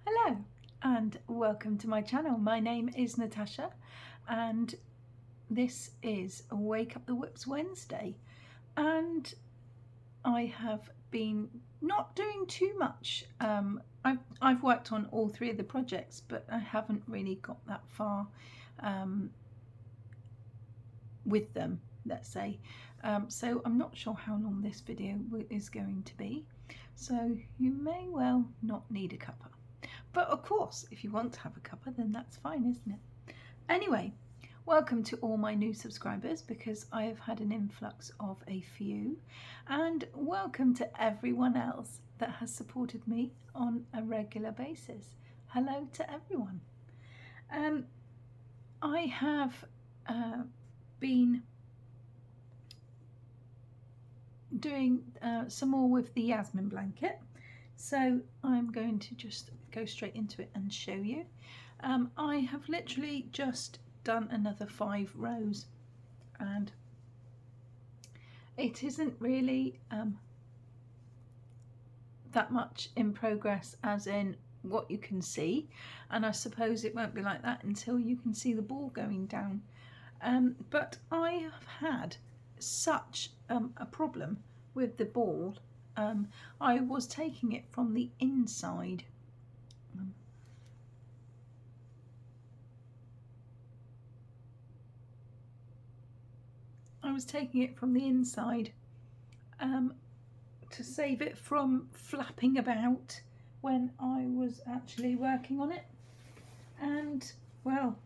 Hello and welcome to my channel. My name is Natasha and this is Wake Up the Whips Wednesday, and I have been not doing too much. I've worked on all three of the projects, but I haven't really got that far with them, let's say. So I'm not sure how long this video is going to be, so you may well not need a cuppa. But of course, if you want to have a cuppa, then that's fine, isn't it? Anyway, welcome to all my new subscribers, because I have had an influx of a few, and welcome to everyone else that has supported me on a regular basis. Hello to everyone. I have been doing some more with the Yasmin blanket, so I'm going to just go straight into it and show you. I have literally just done another 5 rows, and it isn't really that much in progress as in what you can see, and I suppose it won't be like that until you can see the ball going down. But I have had such a problem with the ball. I was taking it from the inside. I was taking it from the inside to save it from flapping about when I was actually working on it, and well,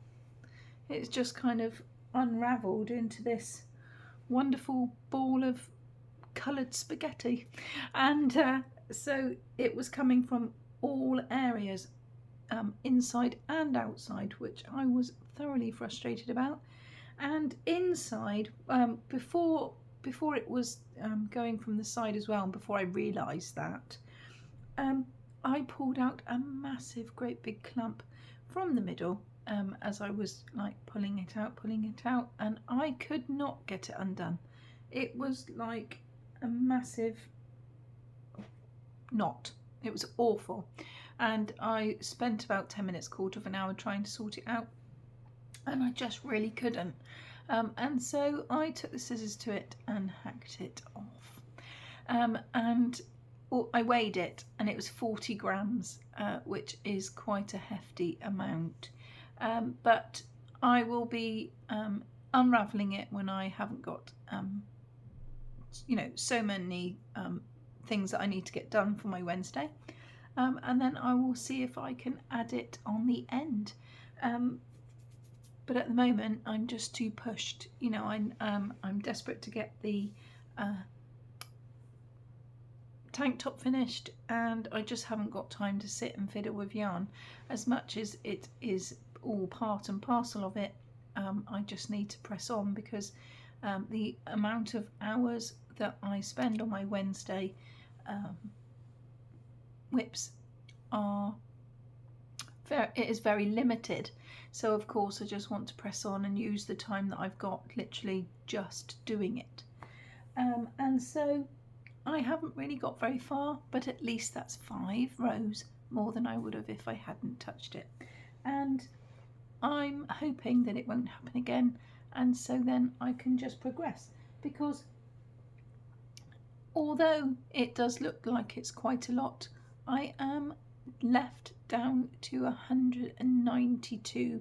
it's just kind of unravelled into this wonderful ball of coloured spaghetti, and so it was coming from all areas, inside and outside, which I was thoroughly frustrated about. And inside, before it was going from the side as well, and before I realised that, I pulled out a massive great big clump from the middle, as I was like pulling it out, and I could not get it undone. It was like a massive knot. It was awful, and I spent about 10 minutes, quarter of an hour trying to sort it out, and I just really couldn't. And so I took the scissors to it and hacked it off, and I weighed it, and it was 40 grams, which is quite a hefty amount. But I will be unravelling it when I haven't got so many things that I need to get done for my Wednesday, and then I will see if I can add it on the end. But at the moment I'm just too pushed. I'm desperate to get the tank top finished, and I just haven't got time to sit and fiddle with yarn. As much as it is all part and parcel of it, I just need to press on, because the amount of hours that I spend on my Wednesday whips is very limited. So of course I just want to press on and use the time that I've got literally just doing it. And so I haven't really got very far, but at least that's 5 rows more than I would have if I hadn't touched it. And I'm hoping that it won't happen again, and so then I can just progress, because although it does look like it's quite a lot, I am left down to 192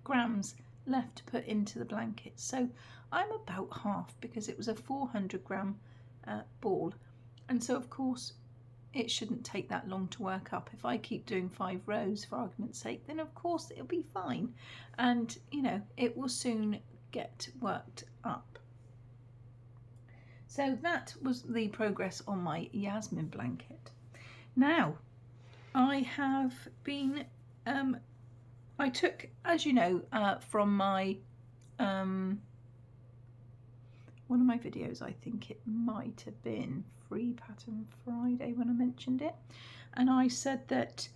grams left to put into the blanket. So I'm about half, because it was a 400 gram ball, and so of course it shouldn't take that long to work up. If I keep doing 5 rows for argument's sake, then of course it'll be fine, and it will soon get worked up. So that was the progress on my Yasmin blanket. Now I have been I took, as you know, from my one of my videos, I think it might have been Free Pattern Friday when I mentioned it, and I said that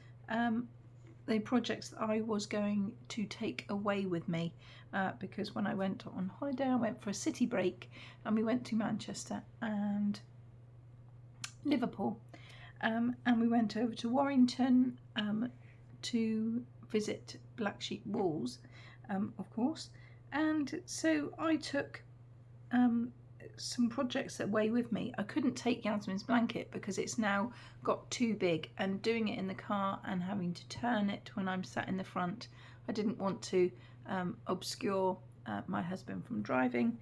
the projects that I was going to take away with me, because when I went on holiday, I went for a city break, and we went to Manchester and Liverpool, and we went over to Warrington to visit Black Sheep Walls, of course. And so I took some projects away with me. I couldn't take Yasmin's blanket because it's now got too big, and doing it in the car and having to turn it when I'm sat in the front, I didn't want to obscure my husband from driving,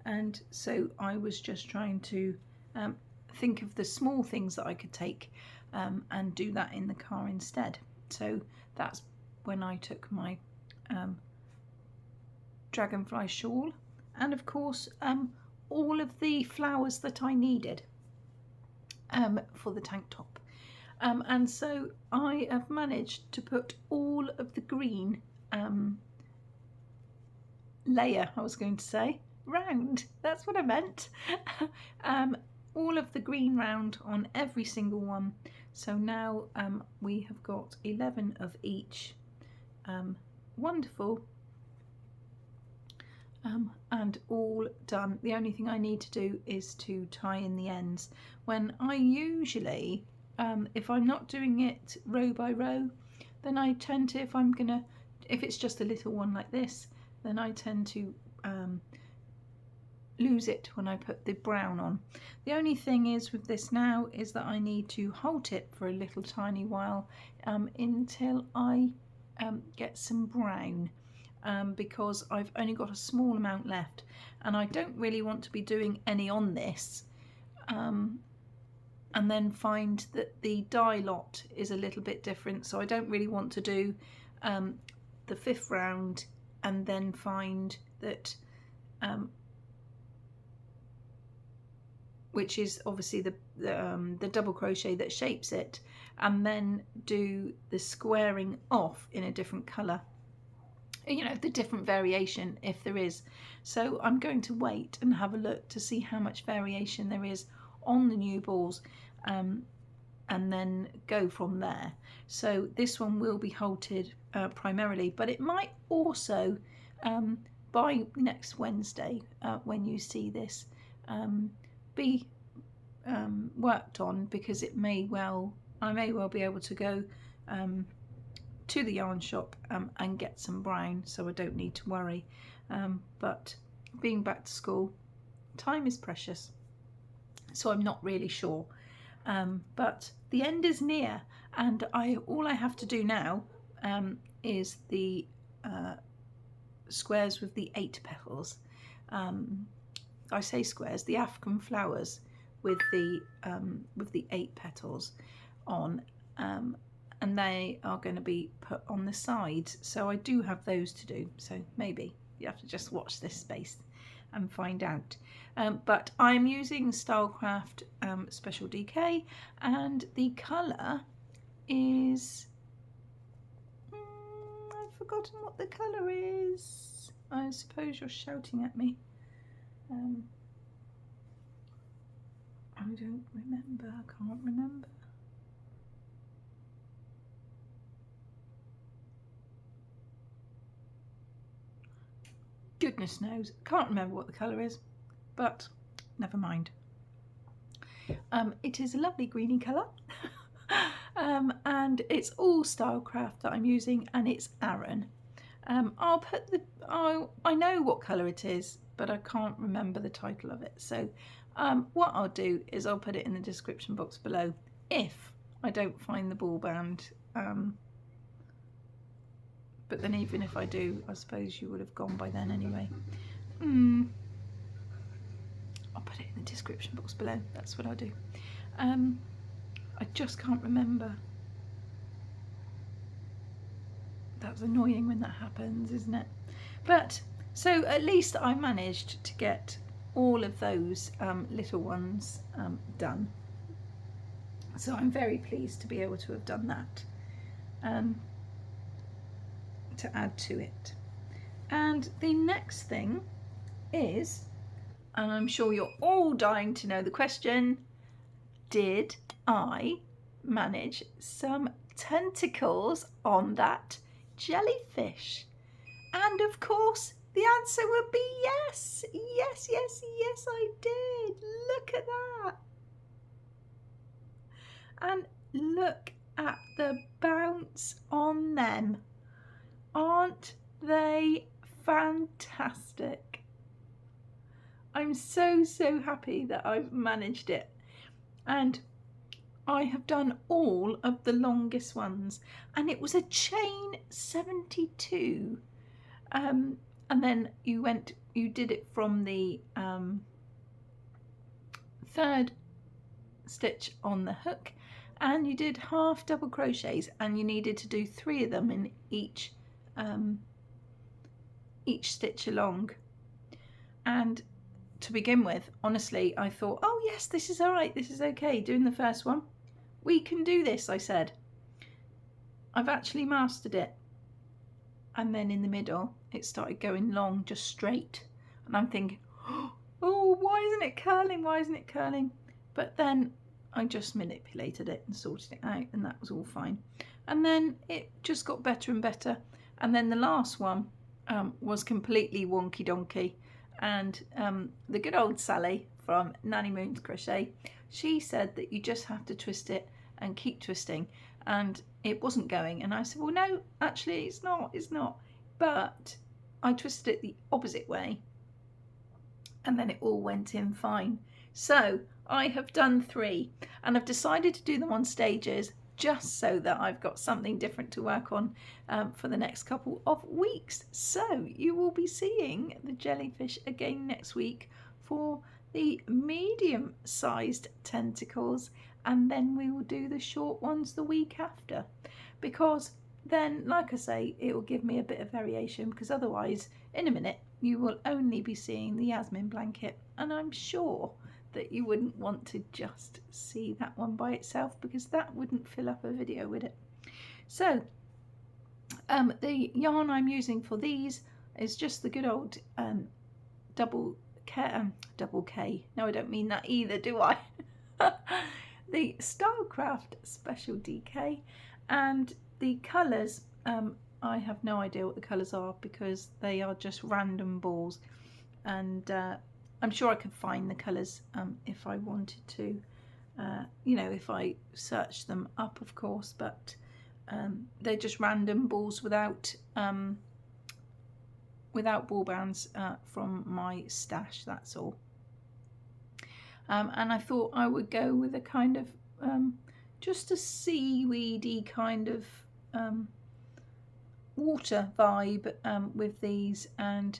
and so I was just trying to think of the small things that I could take and do that in the car instead. So that's when I took my dragonfly shawl, and of course all of the flowers that I needed for the tank top. And so I have managed to put all of the green layer, I was going to say, round, that's what I meant. All of the green round on every single one. So now we have got 11 of each. Wonderful. And all done. The only thing I need to do is to tie in the ends. When I usually, if I'm not doing it row by row, then I tend to, if it's just a little one like this, then I tend to lose it when I put the brown on. The only thing is with this now is that I need to hold it for a little tiny while until I get some brown. Because I've only got a small amount left, and I don't really want to be doing any on this and then find that the dye lot is a little bit different. So I don't really want to do the 5th round and then find that which is obviously the double crochet that shapes it, and then do the squaring off in a different colour. You know, the different variation if there is. So I'm going to wait and have a look to see how much variation there is on the new balls, and then go from there. So this one will be halted primarily, but it might also by next Wednesday when you see this be worked on, because I may well be able to go to the yarn shop and get some brown, so I don't need to worry. But being back to school, time is precious, so I'm not really sure. But the end is near, and all I have to do now is the squares with the 8 petals. I say squares, the African flowers with the 8 petals on. And they are going to be put on the sides, so I do have those to do. So maybe you have to just watch this space and find out. But I'm using Stylecraft Special DK, and the colour is I've forgotten what the colour is. I suppose you're shouting at me. I don't remember. I can't remember. Goodness knows, can't remember what the colour is, but never mind. It is a lovely greeny colour, and it's all Stylecraft that I'm using, and it's Aran. I'll put I know what colour it is, but I can't remember the title of it. So what I'll do is I'll put it in the description box below if I don't find the ball band. But then even if I do, I suppose you would have gone by then anyway. I'll put it in the description box below. That's what I'll do. I just can't remember. That's annoying when that happens, isn't it? But so at least I managed to get all of those little ones done. So I'm very pleased to be able to have done that. To add to it. And the next thing is, and I'm sure you're all dying to know the question, did I manage some tentacles on that jellyfish? And of course the answer would be yes. Yes, yes, yes, I did. Look at that. and look at the bounce on them. Aren't they fantastic? I'm so happy that I've managed it, and I have done all of the longest ones, and it was a chain 72, and then you did it from the third stitch on the hook, and you did half double crochets, and you needed to do 3 of them in each stitch along. And to begin with, honestly, I thought, oh yes, this is all right, this is okay, doing the first one, we can do this, I said. I've actually mastered it. And then in the middle it started going long, just straight, and I'm thinking, oh, why isn't it curling, why isn't it curling? But then I just manipulated it and sorted it out, and that was all fine. And then it just got better and better, and then the last one was completely wonky donkey. And the good old Sally from Nanny Moon's Crochet, she said that you just have to twist it and keep twisting, and it wasn't going. And I said, well, no, actually it's not. But I twisted it the opposite way, and then it all went in fine. So I have done 3, and I've decided to do them on stages, just so that I've got something different to work on for the next couple of weeks. So you will be seeing the jellyfish again next week for the medium-sized tentacles, and then we will do the short ones the week after, because then, like I say, it will give me a bit of variation, because otherwise in a minute you will only be seeing the Yasmin blanket, and I'm sure that you wouldn't want to just see that one by itself, because that wouldn't fill up a video, would it? So the yarn I'm using for these is just the good old double K. No, I don't mean that either, do I? The Stylecraft Special DK, and the colours, I have no idea what the colours are, because they are just random balls, and I'm sure I could find the colours if I wanted to, you know, if I searched them up, of course, but they're just random balls without ball bands from my stash, that's all. And I thought I would go with a kind of just a seaweedy kind of water vibe with these, and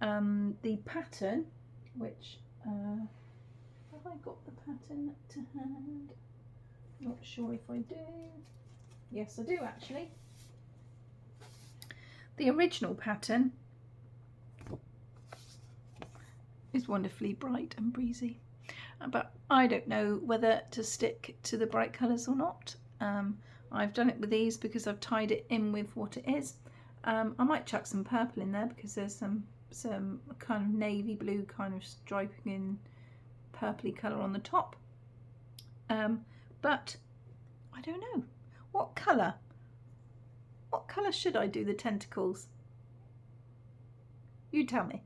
the pattern, which have I got the pattern to hand? Not sure if I do. Yes, I do actually. The original pattern is wonderfully bright and breezy, but I don't know whether to stick to the bright colours or not. I've done it with these because I've tied it in with what it is. I might chuck some purple in there, because there's some kind of navy blue kind of striping in purpley colour on the top. But I don't know. What colour should I do the tentacles? You tell me.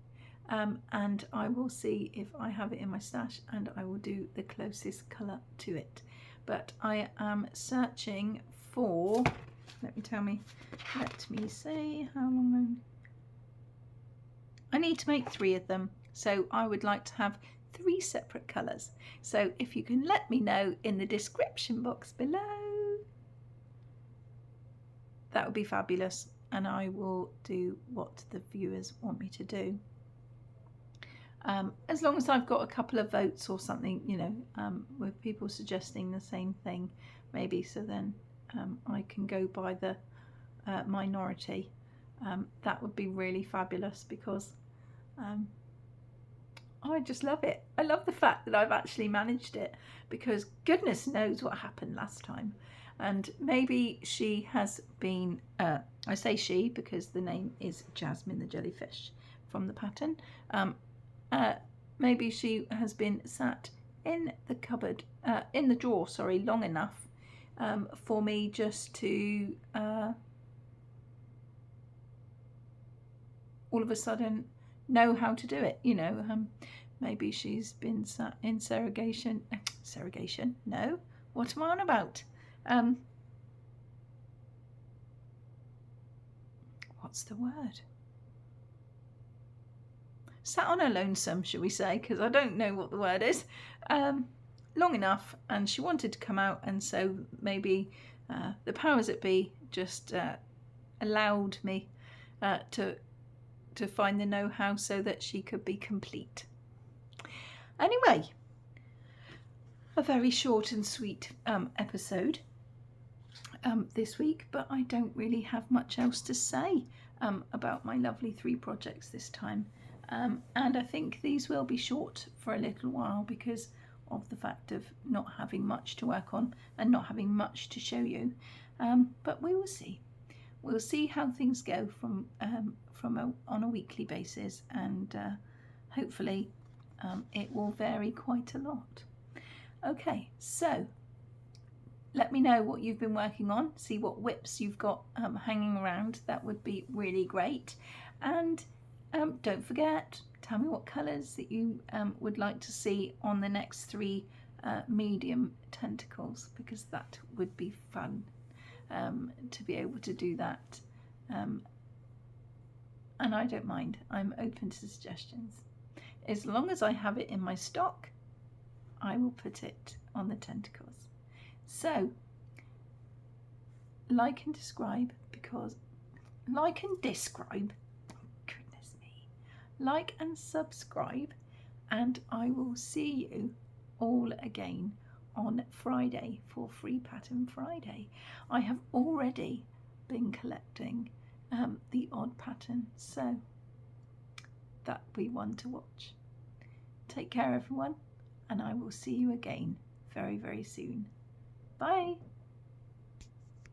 And I will see if I have it in my stash, and I will do the closest colour to it. But I am searching for, let me see how long I need to make 3 of them, so I would like to have 3 separate colours. So if you can let me know in the description box below, that would be fabulous, and I will do what the viewers want me to do. As long as I've got a couple of votes or something, you know, with people suggesting the same thing, maybe, so then I can go by the minority. That would be really fabulous, because I just love it. I love the fact that I've actually managed it, because goodness knows what happened last time. And maybe she has been, I say she because the name is Jasmine the jellyfish from the pattern. Maybe she has been sat in the cupboard, in the drawer, sorry, long enough for me just to all of a sudden know how to do it, you know. Maybe she's been sat in segregation, no, What am I on about? What's the word? Sat on her lonesome, shall we say, because I don't know what the word is, long enough, and she wanted to come out, and so maybe the powers that be just allowed me to find the know-how so that she could be complete. Anyway, a very short and sweet episode this week, but I don't really have much else to say about my lovely 3 projects this time. And I think these will be short for a little while because of the fact of not having much to work on and not having much to show you. But we will see. We'll see how things go on a weekly basis, and hopefully it will vary quite a lot. Okay, so let me know what you've been working on. See what whips you've got hanging around. That would be really great. And don't forget, tell me what colours that you would like to see on the next 3 medium tentacles, because that would be fun to be able to do that. And I don't mind. I'm open to suggestions. As long as I have it in my stock, I will put it on the tentacles. So, like and describe, like and subscribe, and I will see you all again on Friday for Free Pattern Friday. I have already been collecting the odd pattern, so that'll be one to watch. Take care, everyone, and I will see you again very, very soon. Bye.